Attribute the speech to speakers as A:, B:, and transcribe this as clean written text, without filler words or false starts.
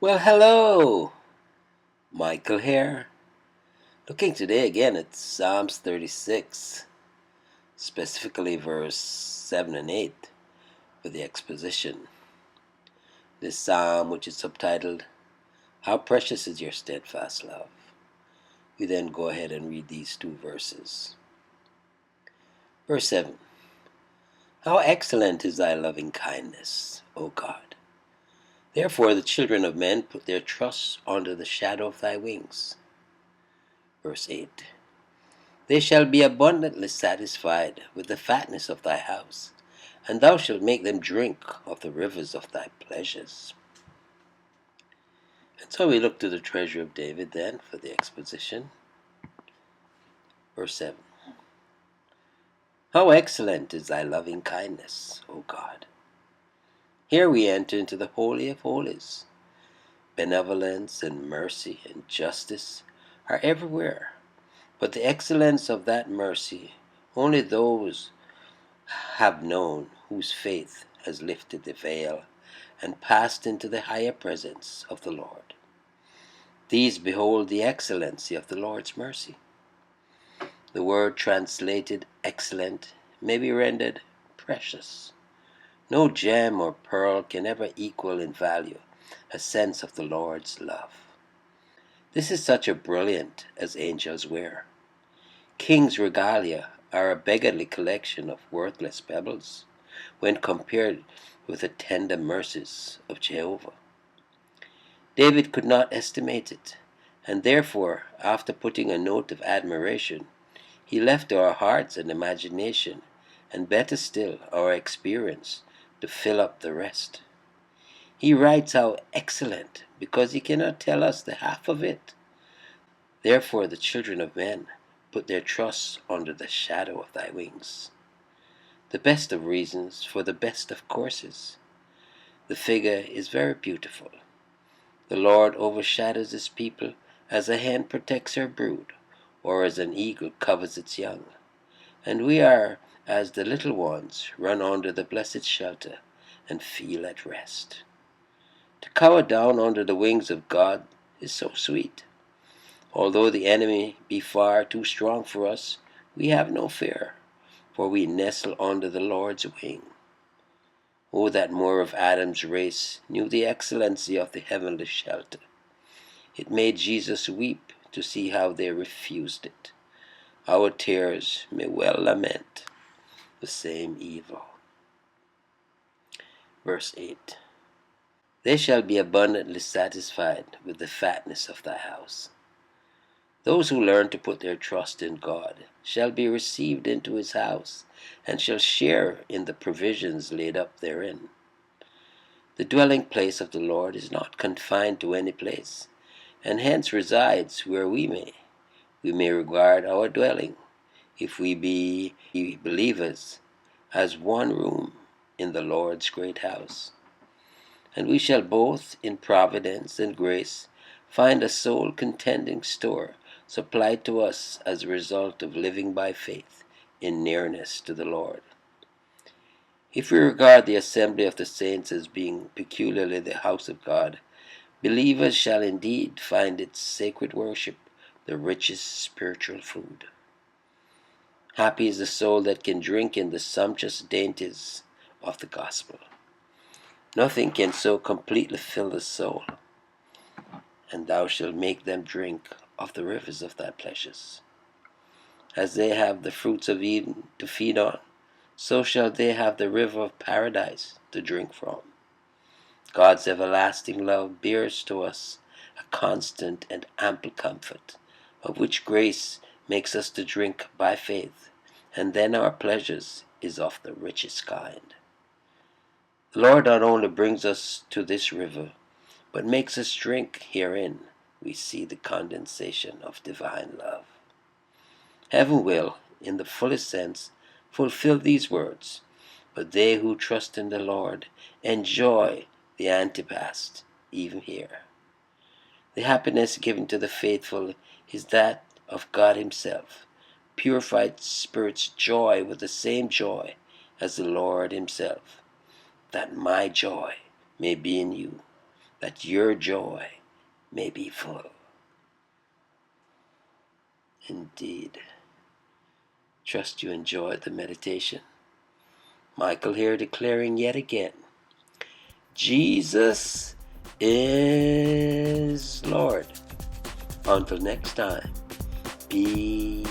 A: Well, hello, Michael here. Looking today again at Psalms 36, specifically verse 7 and 8 for the exposition. This psalm, which is subtitled, How Precious is Your Steadfast Love. We then go ahead and read these two verses. Verse 7 How excellent is thy loving kindness, O God! Therefore the children of men put their trust under the shadow of thy wings. Verse 8 They shall be abundantly satisfied with the fatness of thy house, and thou shalt make them drink of the rivers of thy pleasures. And so we look to the treasure of David then for the exposition. Verse 7 How excellent is thy loving kindness, O God! Here we enter into the Holy of Holies. Benevolence and mercy and justice are everywhere, but the excellence of that mercy only those have known whose faith has lifted the veil and passed into the higher presence of the Lord. These behold the excellency of the Lord's mercy. The word translated excellent may be rendered precious. No gem or pearl can ever equal in value a sense of the Lord's love. This is such a brilliant as angels wear. King's regalia are a beggarly collection of worthless pebbles when compared with the tender mercies of Jehovah. David could not estimate it, and therefore, after putting a note of admiration, he left our hearts and imagination, and better still, our experience, to fill up the rest. He writes how excellent, because he cannot tell us the half of it. Therefore the children of men put their trust under the shadow of thy wings. The best of reasons for the best of courses. The figure is very beautiful. The Lord overshadows his people as a hen protects her brood, or as an eagle covers its young. And we are as the little ones run under the blessed shelter and feel at rest. To cower down under the wings of God is so sweet. Although the enemy be far too strong for us, we have no fear, for we nestle under the Lord's wing. Oh, that more of Adam's race knew the excellency of the heavenly shelter. It made Jesus weep to see how they refused it. Our tears may well lament the same evil. Verse 8 They shall be abundantly satisfied with the fatness of thy house. Those who learn to put their trust in God shall be received into his house, and shall share in the provisions laid up therein. The dwelling place of the Lord is not confined to any place, and hence resides where we may regard our dwelling, if we be believers, as one room in the Lord's great house. And we shall both in providence and grace find a soul contending store supplied to us as a result of living by faith in nearness to the Lord. If we regard the assembly of the saints as being peculiarly the house of God, believers shall indeed find its sacred worship the richest spiritual food. Happy is the soul that can drink in the sumptuous dainties of the gospel. Nothing can so completely fill the soul. And thou shalt make them drink of the rivers of thy pleasures. As they have the fruits of Eden to feed on, so shall they have the river of paradise to drink from. God's everlasting love bears to us a constant and ample comfort, of which grace makes us to drink by faith, and then our pleasures is of the richest kind. The Lord not only brings us to this river, but makes us drink herein. We see the condensation of divine love. Heaven will, in the fullest sense, fulfill these words, but they who trust in the Lord enjoy the antepast even here. The happiness given to the faithful is that of God himself. Purified spirits joy with the same joy as the Lord himself, that my joy may be in you, that your joy may be full. Indeed. Trust you enjoyed the meditation. Michael here declaring yet again, Jesus is Lord. Until next time, peace.